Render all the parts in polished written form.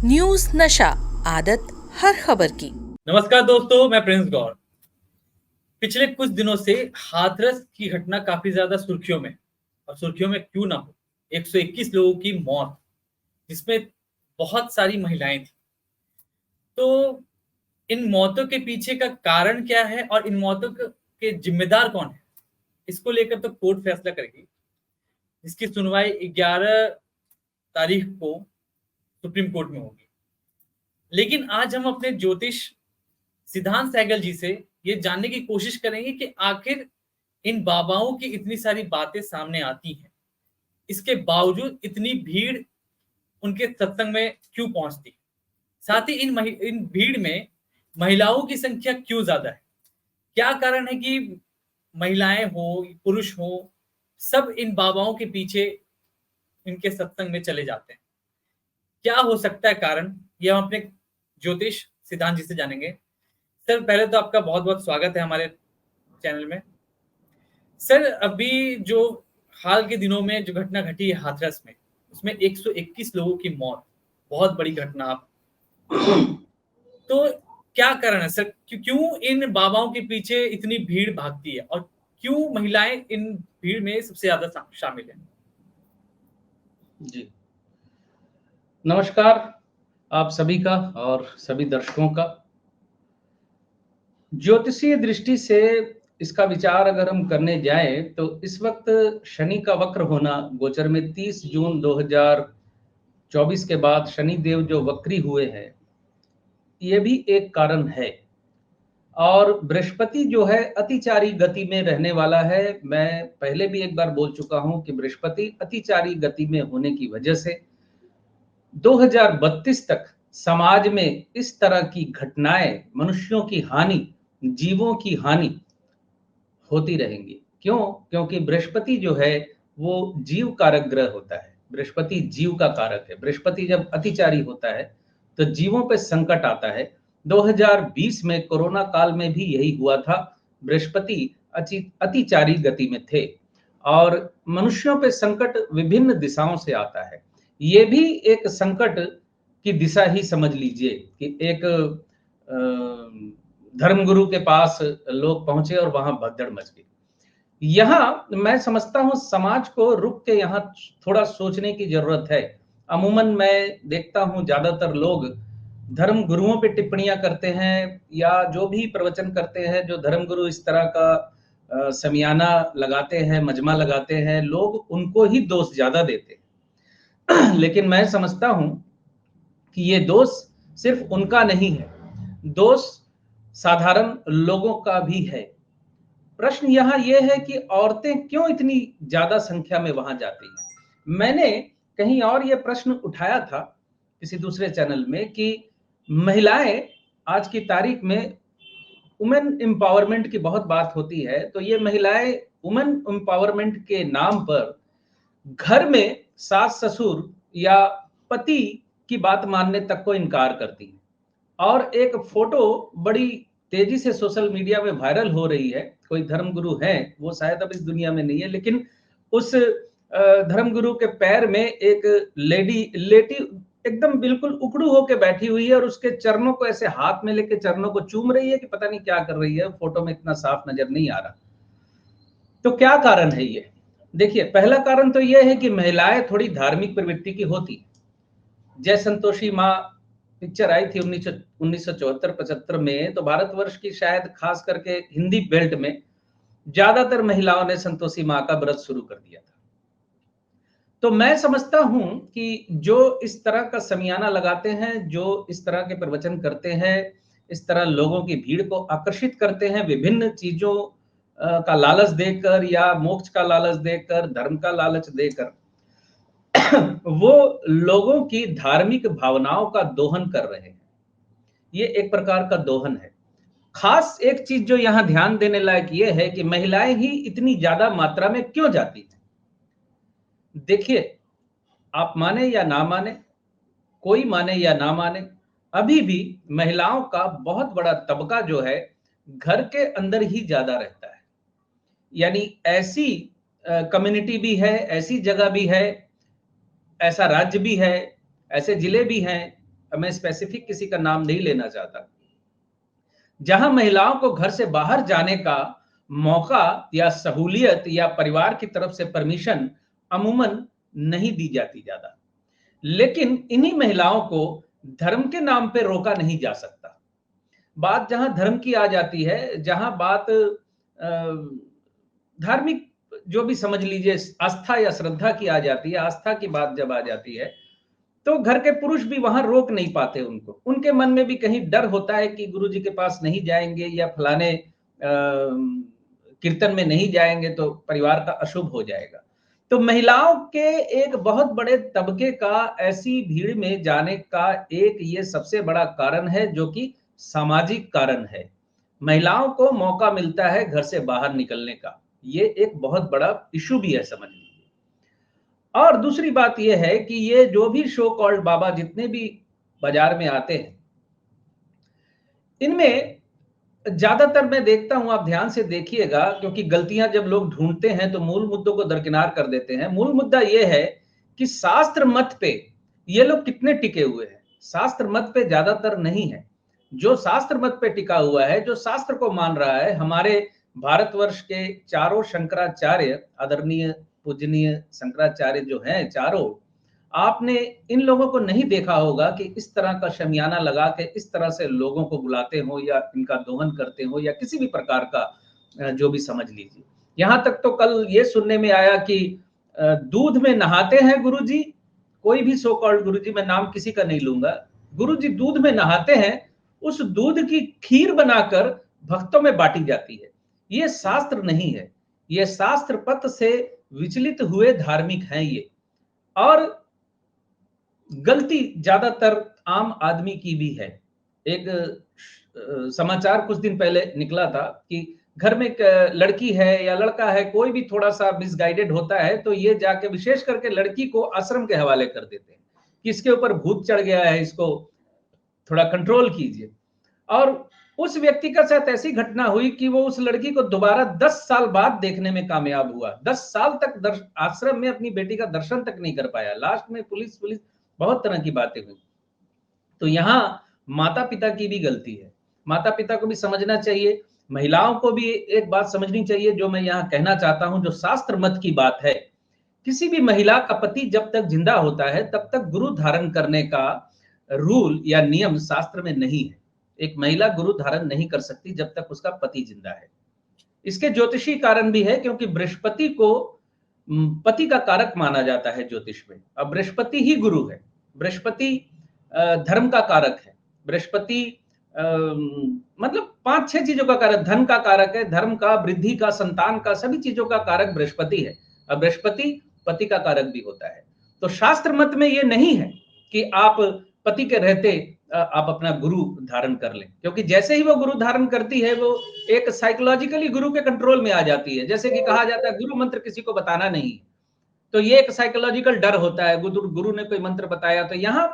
News नशा, आदत हर खबर की। नमस्कार दोस्तों, मैं प्रिंस गौर। पिछले कुछ दिनों से हाथरस की घटना काफी ज्यादा सुर्खियों में, और सुर्खियों में क्यों ना हो, 121 लोगों की मौत, जिसमें बहुत सारी महिलाएं थी। तो इन मौतों के पीछे का कारण क्या है और इन मौतों के जिम्मेदार कौन है, इसको लेकर तो कोर्ट फैसला करेगी, जिसकी सुनवाई 11 तारीख को सुप्रीम कोर्ट में होगी। लेकिन आज हम अपने ज्योतिष सिद्धांत सहगल जी से ये जानने की कोशिश करेंगे कि आखिर इन बाबाओं की इतनी सारी बातें सामने आती हैं, इसके बावजूद इतनी भीड़ उनके सत्संग में क्यों पहुंचती, साथ ही इन भीड़ में महिलाओं की संख्या क्यों ज्यादा है। क्या कारण है कि महिलाएं हो पुरुष हो, सब इन बाबाओं के पीछे इनके सत्संग में चले जाते हैं। क्या हो सकता है कारण, ये हम अपने ज्योतिष सिद्धांत जी से जानेंगे। सर, पहले तो आपका बहुत बहुत स्वागत है हमारे चैनल में। सर, अभी जो हाल के दिनों में जो घटना घटी है हाथरस में, उसमें 121 लोगों की मौत, बहुत बड़ी घटना। आप तो क्या कारण है सर, क्यों इन बाबाओं के पीछे इतनी भीड़ भागती है और क्यों महिलाएं इन भीड़ में सबसे ज्यादा शामिल है? जी, नमस्कार आप सभी का और सभी दर्शकों का। ज्योतिषीय दृष्टि से इसका विचार अगर हम करने जाएं तो इस वक्त शनि का वक्र होना गोचर में 30 जून 2024 के बाद शनि देव जो वक्री हुए हैं, ये भी एक कारण है। और बृहस्पति जो है अतिचारी गति में रहने वाला है। मैं पहले भी एक बार बोल चुका हूं कि बृहस्पति अतिचारी गति में होने की वजह से 2032 तक समाज में इस तरह की घटनाएं, मनुष्यों की हानि, जीवों की हानि होती रहेंगी। क्यों? क्योंकि बृहस्पति जो है वो जीव कारक ग्रह होता है। बृहस्पति जीव का कारक है। बृहस्पति जब अतिचारी होता है तो जीवों पे संकट आता है। 2020 में कोरोना काल में भी यही हुआ था। बृहस्पति अतिचारी गति में थे और मनुष्यों पे संकट विभिन्न दिशाओं से आता है। ये भी एक संकट की दिशा ही समझ लीजिए कि एक धर्मगुरु के पास लोग पहुंचे और वहां भगदड़ मच गई। यहाँ मैं समझता हूं समाज को रुक के यहाँ थोड़ा सोचने की जरूरत है। अमूमन मैं देखता हूं ज्यादातर लोग धर्म गुरुओं पे टिप्पणियां करते हैं या जो भी प्रवचन करते हैं, जो धर्मगुरु इस तरह का समियाना लगाते हैं, मजमा लगाते हैं, लोग उनको ही दोष ज्यादा देते हैं। लेकिन मैं समझता हूं कि ये दोष सिर्फ उनका नहीं है, दोष साधारण लोगों का भी है। प्रश्न यहाँ ये है कि औरतें क्यों इतनी ज्यादा संख्या में वहां जाती हैं। मैंने कहीं और ये प्रश्न उठाया था किसी दूसरे चैनल में कि महिलाएं आज की तारीख में वुमेन एम्पावरमेंट की बहुत बात होती है, तो ये महिलाएं वुमेन एम्पावरमेंट के नाम पर घर में सास ससुर या पति की बात मानने तक को इनकार करती है। और एक फोटो बड़ी तेजी से सोशल मीडिया में वायरल हो रही है। कोई धर्मगुरु है, वो शायद अब इस दुनिया में नहीं है, लेकिन उस धर्मगुरु के पैर में एक लेडी लेटी एकदम बिल्कुल उकड़ू होके बैठी हुई है और उसके चरणों को ऐसे हाथ में लेके चरणों को चूम रही है कि पता नहीं क्या कर रही है। फोटो में इतना साफ नजर नहीं आ रहा। तो क्या कारण है ये? देखिए, पहला कारण तो यह है कि महिलाएं थोड़ी धार्मिक प्रवृत्ति की होती। जय संतोषी माँ पिक्चर आई थी 1974-75 में, तो भारतवर्ष की शायद खास करके हिंदी बेल्ट में ज्यादातर महिलाओं ने संतोषी माँ का व्रत शुरू कर दिया था। तो मैं समझता हूं कि जो इस तरह का समियाना लगाते हैं, जो इस तरह के प्रवचन करते हैं, इस तरह लोगों की भीड़ को आकर्षित करते हैं विभिन्न चीजों का लालच देकर या मोक्ष का लालच देकर, धर्म का लालच देकर, वो लोगों की धार्मिक भावनाओं का दोहन कर रहे हैं। ये एक प्रकार का दोहन है। खास एक चीज जो यहां ध्यान देने लायक ये है कि महिलाएं ही इतनी ज्यादा मात्रा में क्यों जाती हैं। देखिए, आप माने या ना माने, कोई माने या ना माने, अभी भी महिलाओं का बहुत बड़ा तबका जो है घर के अंदर ही ज्यादा रहता है। यानी ऐसी कम्युनिटी भी है, ऐसी जगह भी है, ऐसा राज्य भी है, ऐसे जिले भी हैं, मैं स्पेसिफिक किसी का नाम नहीं लेना चाहता, जहां महिलाओं को घर से बाहर जाने का मौका या सहूलियत या परिवार की तरफ से परमिशन अमूमन नहीं दी जाती ज्यादा। लेकिन इन्हीं महिलाओं को धर्म के नाम पे रोका नहीं जा सकता। बात जहां धर्म की आ जाती है, जहां बात धार्मिक जो भी समझ लीजिए आस्था या श्रद्धा की आ जाती है, आस्था की बात जब आ जाती है, तो घर के पुरुष भी वहां रोक नहीं पाते उनको। उनके मन में भी कहीं डर होता है कि गुरुजी के पास नहीं जाएंगे या फलाने कीर्तन में नहीं जाएंगे तो परिवार का अशुभ हो जाएगा। तो महिलाओं के एक बहुत बड़े तबके का ऐसी भीड़ में जाने का एक ये सबसे बड़ा कारण है, जो कि सामाजिक कारण है। महिलाओं को मौका मिलता है घर से बाहर निकलने का, ये एक बहुत बड़ा इशू भी है, समझ लीजिए। और दूसरी बात यह है कि ये जो भी शो कॉल्ड बाबा जितने भी बाजार में आते हैं, इनमें ज्यादातर मैं देखता हूं, आप ध्यान से देखिएगा, क्योंकि गलतियां जब लोग ढूंढते हैं तो मूल मुद्दों को दरकिनार कर देते हैं। मूल मुद्दा यह है कि शास्त्र मत पे ये लोग कितने टिके हुए हैं। शास्त्र मत पे ज्यादातर नहीं है। जो शास्त्र मत पे टिका हुआ है, जो शास्त्र को मान रहा है, हमारे भारतवर्ष के चारों शंकराचार्य, आदरणीय पूजनीय शंकराचार्य जो हैं चारों, आपने इन लोगों को नहीं देखा होगा कि इस तरह का शमियाना लगा के इस तरह से लोगों को बुलाते हो या इनका दोहन करते हो या किसी भी प्रकार का जो भी समझ लीजिए। यहां तक तो कल ये सुनने में आया कि दूध में नहाते हैं गुरुजी, कोई भी सो कॉल्ड गुरुजी, मैं नाम किसी का नहीं लूंगा, गुरुजी दूध में नहाते हैं, उस दूध की खीर बनाकर भक्तों में बांटी जाती है। ये शास्त्र नहीं है, ये शास्त्र पथ से विचलित हुए धार्मिक हैं ये। और गलती ज्यादातर आम आदमी की भी है। एक समाचार कुछ दिन पहले निकला था कि घर में एक लड़की है या लड़का है, कोई भी थोड़ा सा मिसगाइडेड होता है तो ये जाके विशेष करके लड़की को आश्रम के हवाले कर देते हैं कि इसके ऊपर भूत चढ़ गया है, इसको थोड़ा कंट्रोल कीजिए। और उस व्यक्ति का साथ ऐसी घटना हुई कि वो उस लड़की को दोबारा 10 साल बाद देखने में कामयाब हुआ। 10 साल तक आश्रम में अपनी बेटी का दर्शन तक नहीं कर पाया। लास्ट में पुलिस बहुत तरह की बातें हुई। तो यहाँ माता पिता की भी गलती है। माता पिता को भी समझना चाहिए, महिलाओं को भी एक बात समझनी चाहिए जो मैं यहाँ कहना चाहता हूँ, जो शास्त्र मत की बात है। किसी भी महिला का पति जब तक जिंदा होता है तब तक गुरु धारण करने का रूल या नियम शास्त्र में नहीं है। एक महिला गुरु धारण नहीं कर सकती जब तक उसका पति जिंदा है। इसके ज्योतिषी कारण भी है, क्योंकि बृहस्पति को पति का कारक माना जाता है ज्योतिष में। अब बृहस्पति ही गुरु है, बृहस्पति धर्म का कारक है, बृहस्पति मतलब 5-6 चीजों का कारक, धन का कारक है, धर्म का, वृद्धि का, संतान का, सभी चीजों का कारक बृहस्पति है। अब बृहस्पति पति का कारक भी होता है। तो शास्त्र मत में ये नहीं है कि आप पति के रहते आप अपना गुरु धारण कर लें, क्योंकि जैसे ही वो गुरु धारण करती है वो एक साइकोलॉजिकली गुरु के कंट्रोल में आ जाती है। जैसे कि कहा जाता है गुरु मंत्र किसी को बताना नहीं, तो ये एक साइकोलॉजिकल डर होता है। गुरु ने कोई मंत्र बताया तो यहाँ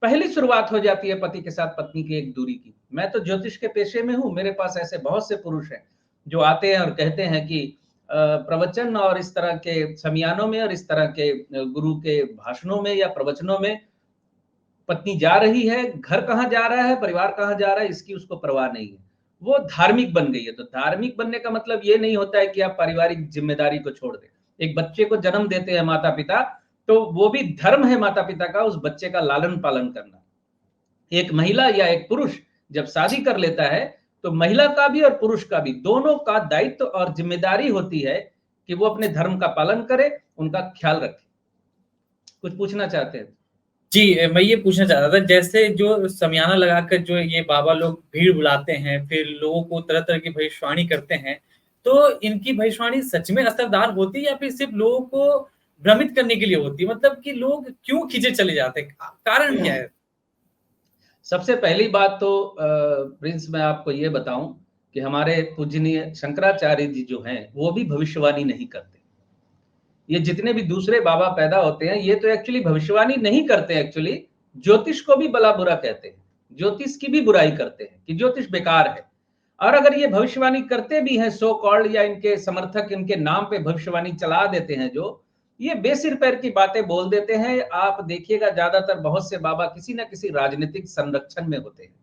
पहली शुरुआत हो जाती है पति के साथ पत्नी की एक दूरी की। मैं तो ज्योतिष के पेशे में हूं, मेरे पास ऐसे बहुत से पुरुष हैं जो आते हैं और कहते हैं कि प्रवचन और इस तरह के समियानों में और इस तरह के गुरु के भाषणों में या प्रवचनों में पत्नी जा रही है, घर कहाँ जा रहा है, परिवार कहाँ जा रहा है, इसकी उसको परवाह नहीं है। वो धार्मिक बन गई है। तो धार्मिक बनने का मतलब ये नहीं होता है कि आप पारिवारिक जिम्मेदारी को छोड़ दें। एक बच्चे को जन्म देते हैं माता पिता, तो वो भी धर्म है माता पिता का उस बच्चे का लालन पालन करना। एक महिला या एक पुरुष जब शादी कर लेता है तो महिला का भी और पुरुष का भी, दोनों का दायित्व और जिम्मेदारी होती है कि वो अपने धर्म का पालन करे, उनका ख्याल रखे। कुछ पूछना चाहते हैं? जी, मैं ये पूछना चाहता था, जैसे जो समियाना लगाकर जो ये बाबा लोग भीड़ बुलाते हैं, फिर लोगों को तरह तरह की भविष्यवाणी करते हैं, तो इनकी भविष्यवाणी सच में असरदार होती है या फिर सिर्फ लोगों को भ्रमित करने के लिए होती है? मतलब कि लोग क्यों खींचे चले जाते हैं, कारण क्या है? सबसे पहली बात तो प्रिंस मैं आपको ये बताऊं कि हमारे पूजनीय शंकराचार्य जी जो हैं वो भी भविष्यवाणी नहीं करते। ये जितने भी दूसरे बाबा पैदा होते हैं ये तो एक्चुअली भविष्यवाणी नहीं करते। एक्चुअली ज्योतिष को भी भला बुरा कहते हैं, ज्योतिष की भी बुराई करते हैं कि ज्योतिष बेकार है। और अगर ये भविष्यवाणी करते भी हैं सो कॉल्ड, या इनके समर्थक इनके नाम पे भविष्यवाणी चला देते हैं जो, ये बेसिर पैर की बातें बोल देते हैं। आप देखिएगा ज्यादातर बहुत से बाबा किसी ना किसी राजनीतिक संरक्षण में होते हैं,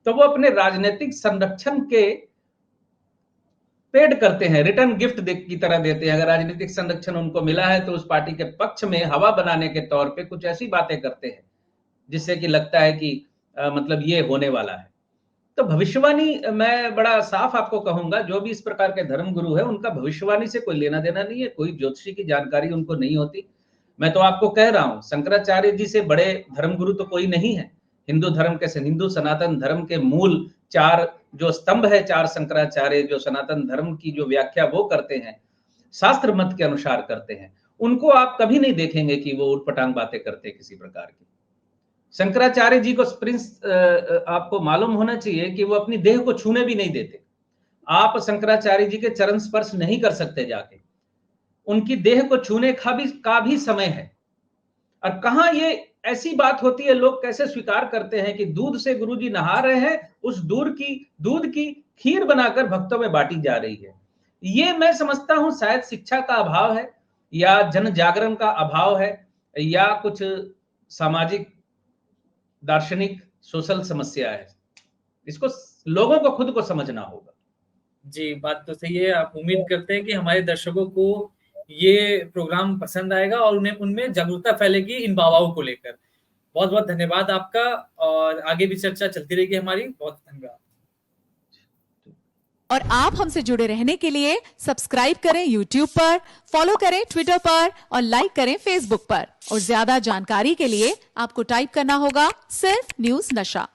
तो वो अपने राजनीतिक संरक्षण के पेड करते हैं, रिटर्न गिफ्ट की तरह देते हैं। अगर राजनीतिक संरक्षण उनको मिला है तो उस पार्टी के पक्ष में हवा बनाने के तौर पे कुछ ऐसी बातें करते हैं जिससे कि लगता है कि मतलब ये होने वाला है। तो भविष्यवाणी मैं बड़ा साफ आपको कहूंगा, जो भी इस प्रकार के धर्म गुरु है उनका भविष्यवाणी से कोई लेना देना नहीं है, कोई ज्योतिषी की जानकारी उनको नहीं होती। मैं तो आपको कह रहा हूं, शंकराचार्य जी से बड़े धर्म गुरु तो कोई नहीं है। हिंदू धर्म के हिंदू सनातन धर्म के मूल 4 जो स्तंभ है, 4 शंकराचार्य जो सनातन धर्म की जो व्याख्या वो करते हैं, शास्त्र मत के अनुसार करते हैं, उनको आप कभी नहीं देखेंगे कि वो उटपटांग बातें करते किसी प्रकार की। शंकराचार्य जी को प्रिंस आपको मालूम होना चाहिए कि वो अपनी देह को छूने भी नहीं देते। आप शंकराचार्य जी के चरण स्पर्श नहीं कर सकते जाके, उनकी देह को छूने का भी समय है। और कहां ये ऐसी बात होती है, लोग कैसे स्वीकार करते हैं कि दूध से गुरुजी नहा रहे हैं, उस दूध की खीर बनाकर भक्तों में बांटी जा रही है। ये मैं समझता हूं शायद शिक्षा का अभाव है, या जन जागरण का अभाव है, या कुछ सामाजिक दार्शनिक सोशल समस्या है। इसको लोगों को खुद को समझना होगा। जी, बात तो सही है। आप उम्मीद करते हैं कि हमारे दर्शकों को ये प्रोग्राम पसंद आएगा और उन्हें उनमें जागरूकता फैलेगी इन बाबाओं को लेकर। बहुत बहुत धन्यवाद आपका, और आगे भी चर्चा चलती रहेगी हमारी। बहुत धन्यवाद। और आप हमसे जुड़े रहने के लिए सब्सक्राइब करें YouTube पर, फॉलो करें Twitter पर और लाइक करें Facebook पर। और ज्यादा जानकारी के लिए आपको टाइप करना होगा सिर्फ न्यूज़ नशा।